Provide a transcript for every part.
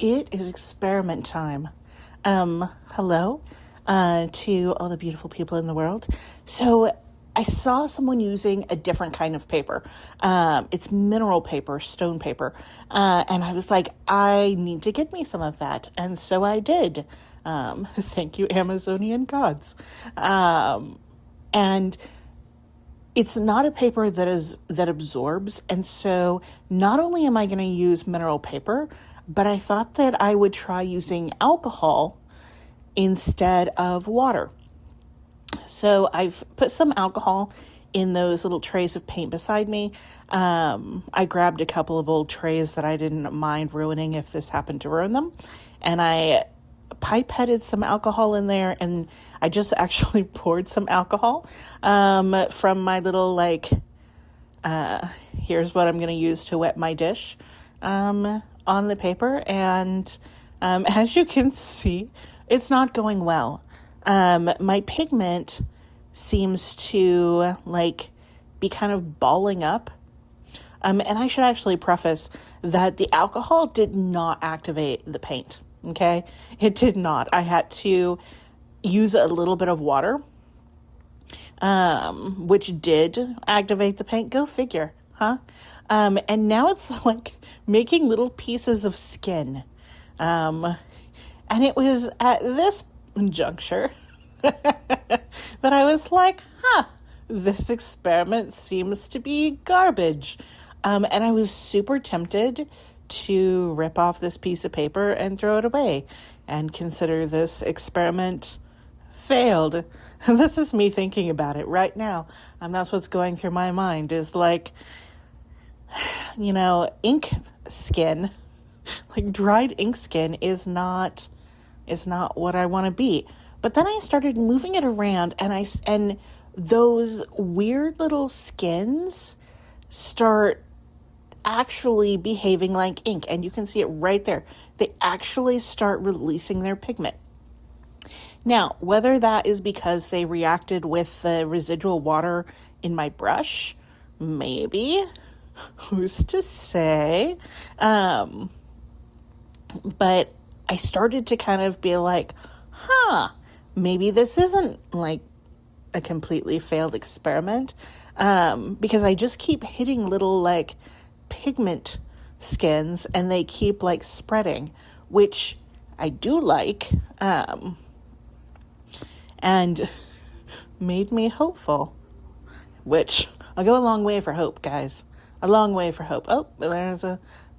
it is experiment time. Hello to all the beautiful people in the world. So I saw someone using a different kind of paper. It's mineral paper, stone paper. And I was like, I need to get me some of that. And so I did. Thank you, Amazonian gods. And it's not a paper that absorbs. And so not only am I going to use mineral paper, but I thought that I would try using alcohol instead of water. So I've put some alcohol in those little trays of paint beside me. I grabbed a couple of old trays that I didn't mind ruining if this happened to ruin them. And I pipetted some alcohol in there, and I just actually poured some alcohol from my little, here's what I'm going to use to wet my dish on the paper. And as you can see, it's not going well. My pigment seems to be kind of balling up. And I should actually preface that the alcohol did not activate the paint. Okay. It did not. I had to use a little bit of water, which did activate the paint. Go figure, huh? And now it's making little pieces of skin. And it was at this juncture that I was like, this experiment seems to be garbage. And I was super tempted to rip off this piece of paper and throw it away and consider this experiment failed. And this is me thinking about it right now. And that's what's going through my mind is ink skin, dried ink skin is not what I want to be. But then I started moving it around, and those weird little skins start actually behaving like ink, and you can see it right there. They actually start releasing their pigment. Now, whether that is because they reacted with the residual water in my brush, maybe, who's to say? But I started to kind of be like, maybe this isn't a completely failed experiment, because I just keep hitting little pigment skins and they keep spreading, which I do like, and made me hopeful, which I'll go a long way for hope, guys. A long way for hope. Oh, there's a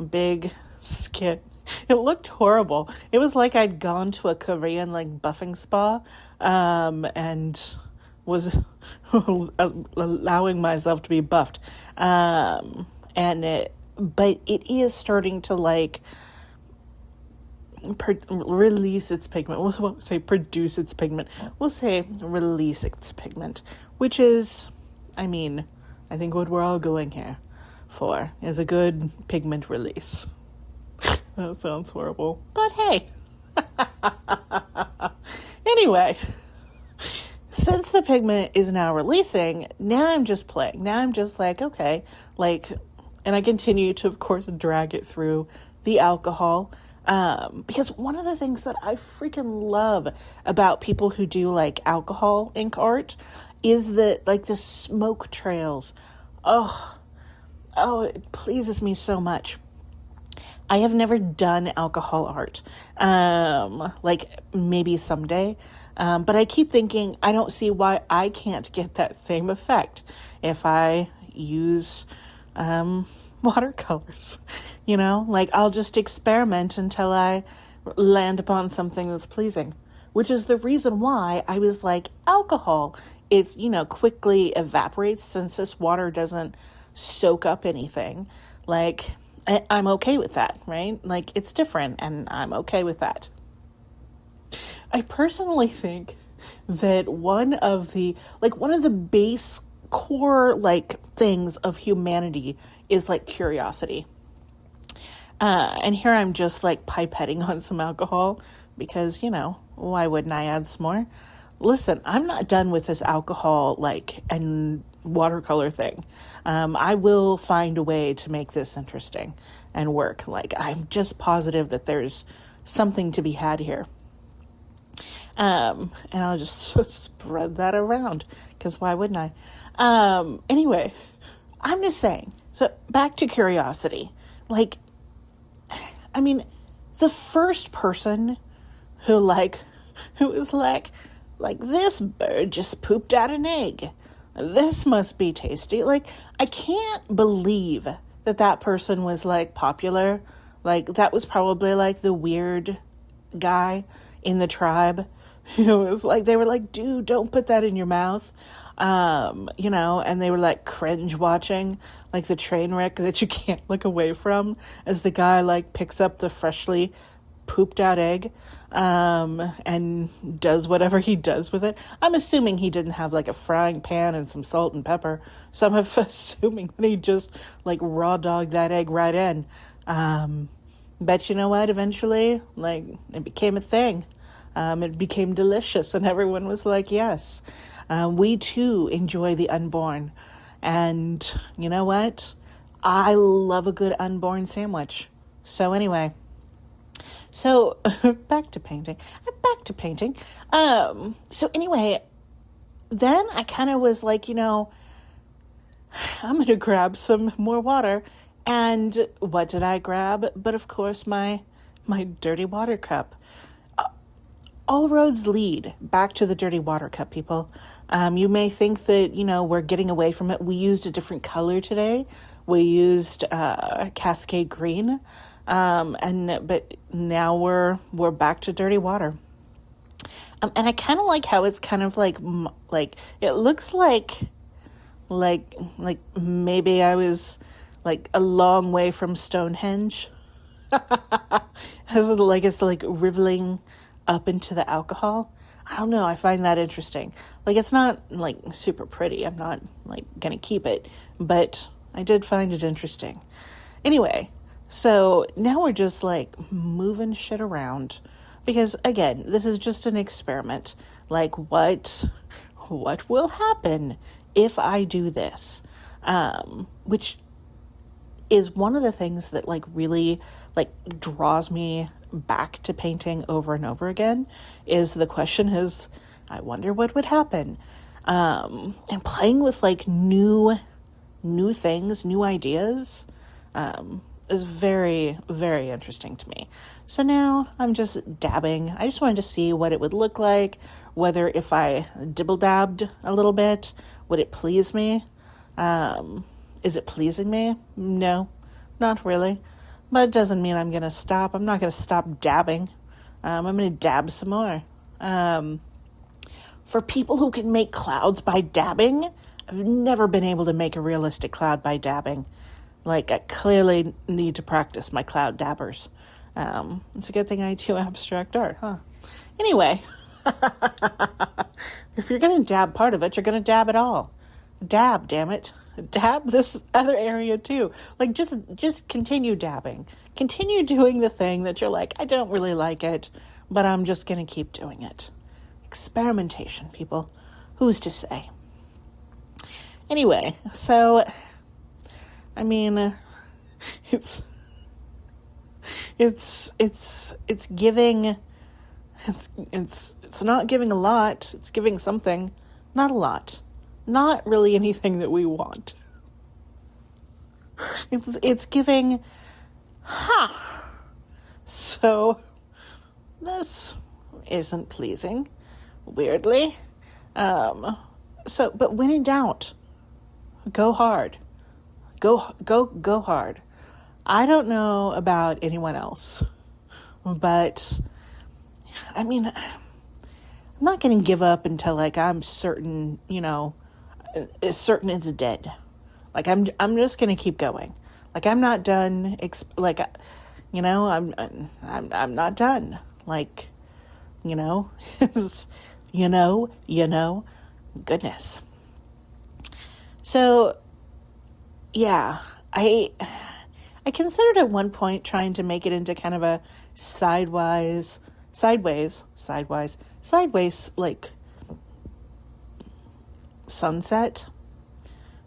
big skin. It looked horrible. It was like I'd gone to a Korean buffing spa and was allowing myself to be buffed. But it is starting to release its pigment. We won't say produce its pigment. We'll say release its pigment, which is, I think what we're all going here for is a good pigment release. That sounds horrible, but hey. Anyway, since the pigment is now releasing, now I'm just playing. Now I'm just okay, and I continue to, of course, drag it through the alcohol, because one of the things that I freaking love about people who do alcohol ink art is the smoke trails. Oh, it pleases me so much. I have never done alcohol art, maybe someday, but I keep thinking I don't see why I can't get that same effect if I use watercolors, I'll just experiment until I land upon something that's pleasing, which is the reason why I was alcohol, it, quickly evaporates since this water doesn't soak up anything. I'm okay with that, right? It's different, and I'm okay with that. I personally think that one of the base core, things of humanity is, curiosity. And here I'm just, pipetting on some alcohol because, why wouldn't I add some more? listen, I'm not done with this alcohol, and watercolor thing. I will find a way to make this interesting and work. Like, I'm just positive that there's something to be had here. And I'll just spread that around, because why wouldn't I? Anyway, I'm just saying, so back to curiosity. Like, I mean, the first person who was like, this bird just pooped out an egg. This must be tasty. Like, I can't believe that person was, popular. Like, that was probably, the weird guy in the tribe who was they were like, dude, don't put that in your mouth. And they were, cringe watching, the train wreck that you can't look away from as the guy, picks up the freshly pooped out egg, and does whatever he does with it. I'm assuming he didn't have a frying pan and some salt and pepper, so I'm assuming that he just raw dogged that egg right in. But you know what? Eventually, it became a thing. It became delicious, and everyone was like, yes, we too enjoy the unborn. And you know what? I love a good unborn sandwich. So anyway, back to painting. So anyway, then I kind of was like, I'm going to grab some more water. And what did I grab? But of course, my dirty water cup. All roads lead back to the dirty water cup, people. You may think that, we're getting away from it. We used a different color today. We used Cascade Green. But now we're back to dirty water. And I kind of like how it's kind of like it looks like maybe I was a long way from Stonehenge. As it's riveling up into the alcohol. I don't know. I find that interesting. It's not super pretty. I'm not gonna keep it, but I did find it interesting. Anyway, so now we're just moving shit around, because again, this is just an experiment. What will happen if I do this? Which is one of the things that really draws me back to painting over and over again. Is the question is, I wonder what would happen. And playing with new things, new ideas, is very, very interesting to me. So now I'm just dabbing. I just wanted to see what it would look like, whether if I dibble-dabbed a little bit, would it please me? Is it pleasing me? No, not really. But it doesn't mean I'm going to stop. I'm not going to stop dabbing. I'm going to dab some more. For people who can make clouds by dabbing, I've never been able to make a realistic cloud by dabbing. I clearly need to practice my cloud dabbers. It's a good thing I do abstract art, huh? Anyway, if you're going to dab part of it, you're going to dab it all. Dab, damn it. Dab this other area too. Just continue dabbing. Continue doing the thing that you're I don't really like it, but I'm just going to keep doing it. Experimentation, people. Who's to say? Anyway, so, I mean, it's giving, it's not giving a lot. It's giving something, not a lot. Not really anything that we want. It's giving, So, this isn't pleasing, weirdly. But when in doubt, go hard. Go hard. I don't know about anyone else, but, I mean, I'm not going to give up until, I'm certain, certain it's dead. I'm just going to keep going. I'm not done, I'm not done. Goodness. So, yeah, I considered at one point trying to make it into kind of a sideways, sunset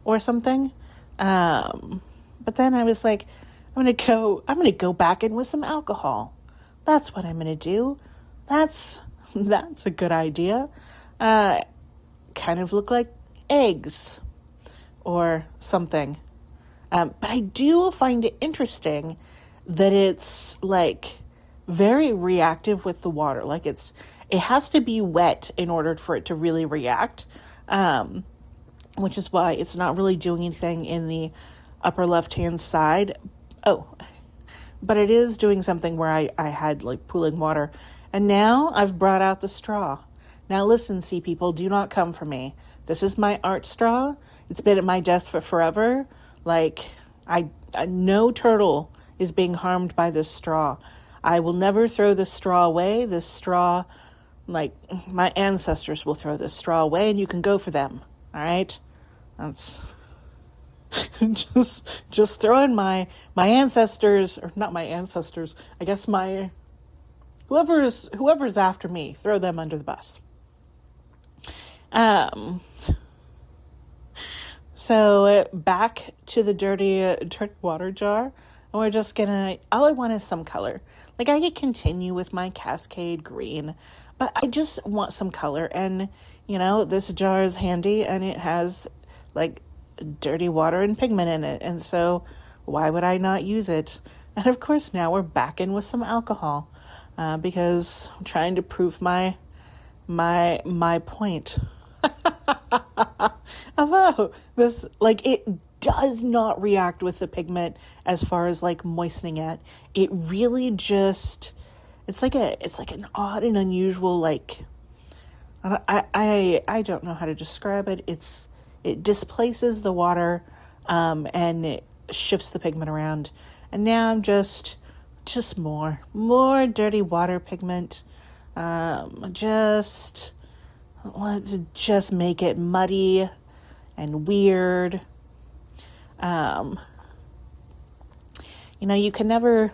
or something. But then I was like, I'm going to go back in with some alcohol. That's what I'm going to do. That's a good idea. Kind of look like eggs or something. But I do find it interesting that it's like very reactive with the water. Like it has to be wet in order for it to really react. Which is why it's not really doing anything in the upper left-hand side. Oh, but it is doing something where I had like pooling water. And now I've brought out the straw. Now listen, sea people, do not come for me. This is my art straw. It's been at my desk for forever. Like, no turtle is being harmed by this straw. I will never throw this straw away. This straw, like, my ancestors will throw this straw away, and you can go for them. All right? That's just throwing my ancestors, or not my ancestors, I guess my whoever's after me, throw them under the bus. So back to the dirty water jar, and we're just gonna, all I want is some color. Like, I could continue with my Cascade Green, but I just want some color. And, this jar is handy, and it has, like, dirty water and pigment in it. And so why would I not use it? And, of course, now we're back in with some alcohol, because I'm trying to prove my point. Although this, like, it does not react with the pigment as far as like moistening it. It really just, it's like an odd and unusual, like, I don't know how to describe it. It displaces the water, and it shifts the pigment around. And now I'm just more dirty water pigment. Let's just make it muddy and weird. You can never,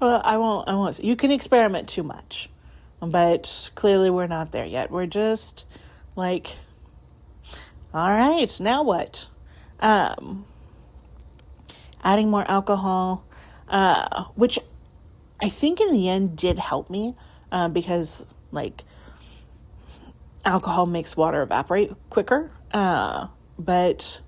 well, I won't, you can experiment too much, but clearly we're not there yet. We're just like, all right, now what? Adding more alcohol, which I think in the end did help me, because like alcohol makes water evaporate quicker. But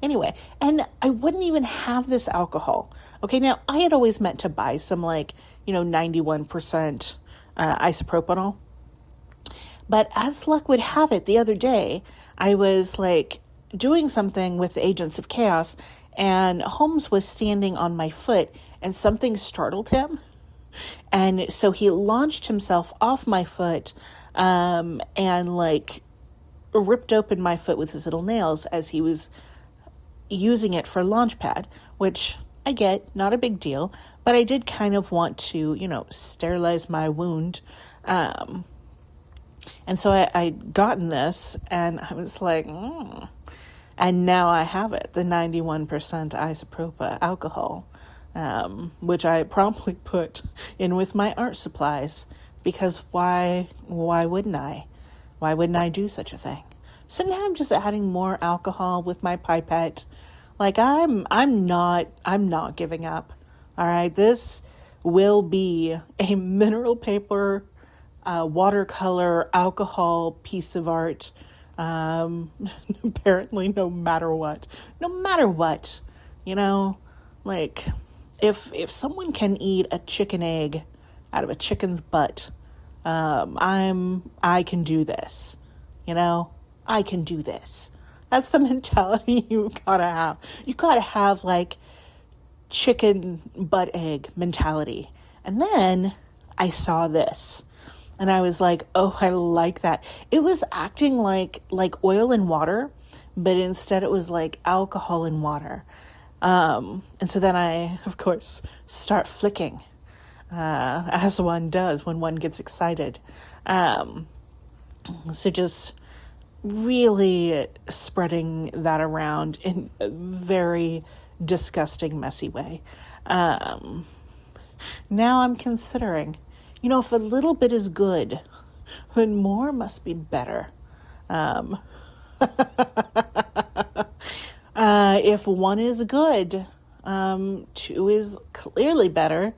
anyway, and I wouldn't even have this alcohol. Okay, now I had always meant to buy some 91% isopropyl. But as luck would have it, the other day, I was like doing something with the Agents of Chaos, and Holmes was standing on my foot, and something startled him. And so he launched himself off my foot, and like ripped open my foot with his little nails as he was using it for launch pad, which I get, not a big deal, but I did kind of want to, sterilize my wound. And so I gotten this, and I was like, and now I have it, the 91% isopropyl alcohol, which I promptly put in with my art supplies, because why wouldn't I? Why wouldn't I do such a thing? So now I'm just adding more alcohol with my pipette. Like, I'm not giving up. All right, this will be a mineral paper, watercolor, alcohol piece of art. Apparently, no matter what, like if someone can eat a chicken egg out of a chicken's butt, I can do this. I can do this. That's the mentality you gotta have. You gotta have like chicken butt egg mentality. And then I saw this, and I was like, oh, I like that. It was acting like oil and water, but instead it was like alcohol and water. And so then I, of course, start flicking, as one does when one gets excited. So just really spreading that around in a very disgusting, messy way. Now I'm considering, if a little bit is good, then more must be better. If one is good, two is clearly better,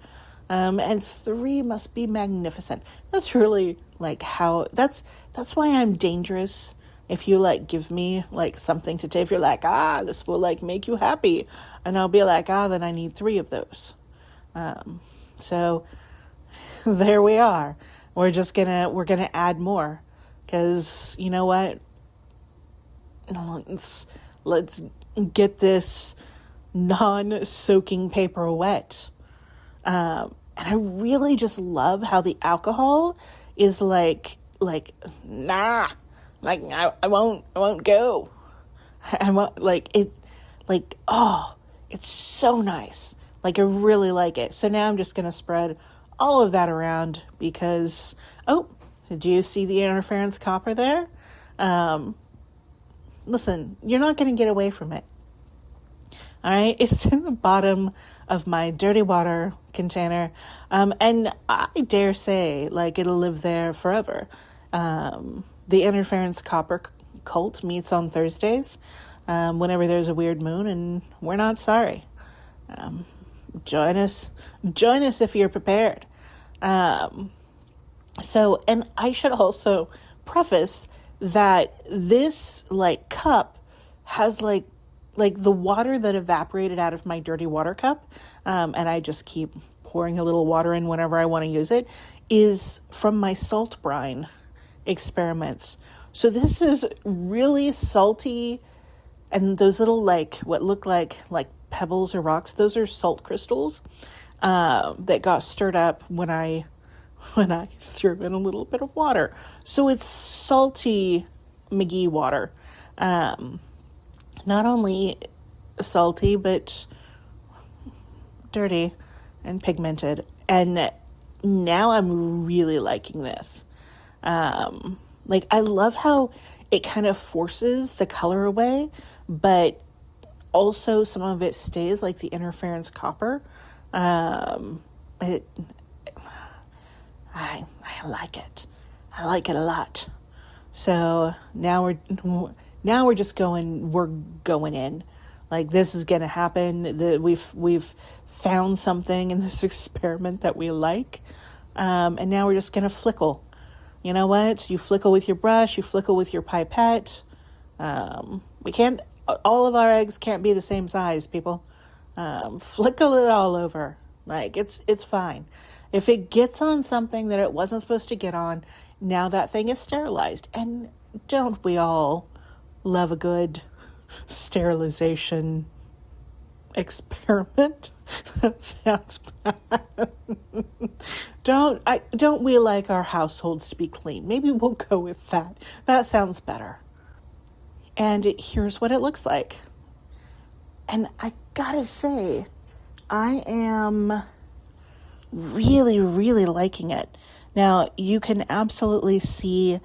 and three must be magnificent. That's really like that's why I'm dangerous. If you like give me like something to take, if you're like, this will like make you happy, and I'll be like, then I need three of those. So there we are. We're gonna add more, because you know what? Let's get this non-soaking paper wet. And I really just love how the alcohol is like nah, like I won't go. I won't, like it, like, oh, it's so nice. Like, I really like it. So now I'm just gonna spread all of that around, because, did you see the interference copper there? Listen, you're not going to get away from it. All right, it's in the bottom of my dirty water container, and I dare say, like, it'll live there forever. The interference copper cult meets on Thursdays, whenever there's a weird moon, and we're not sorry. Join us if you're prepared. So, and I should also preface that this like cup has like the water that evaporated out of my dirty water cup, and I just keep pouring a little water in whenever I want to use it, is from my salt brine experiments. So this is really salty, and those little like what look like pebbles or rocks, those are salt crystals that got stirred up when I threw in a little bit of water. So it's salty McGee water. Not only salty, but dirty and pigmented. And now I'm really liking this. Like, I love how it kind of forces the color away, but also some of it stays, like the interference copper. I like it. I like it a lot. So now we're just going in. Like, this is going to happen. We've found something in this experiment that we like. And now we're just going to flickle. You know what? You flickle with your brush, you flickle with your pipette. All of our eggs can't be the same size, people. Flickle it all over. Like, it's fine. If it gets on something that it wasn't supposed to get on, now that thing is sterilized. And don't we all love a good sterilization experiment? That sounds bad. Don't we like our households to be clean? Maybe we'll go with that. That sounds better. And here's what it looks like. And I gotta say, I am really, really liking it. Now, you can absolutely see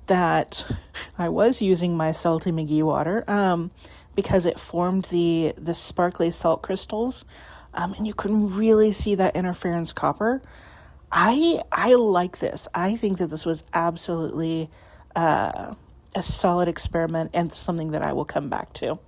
that I was using my salty McGee water because it formed the sparkly salt crystals, and you can really see that interference copper. I like this. I think that this was absolutely a solid experiment and something that I will come back to.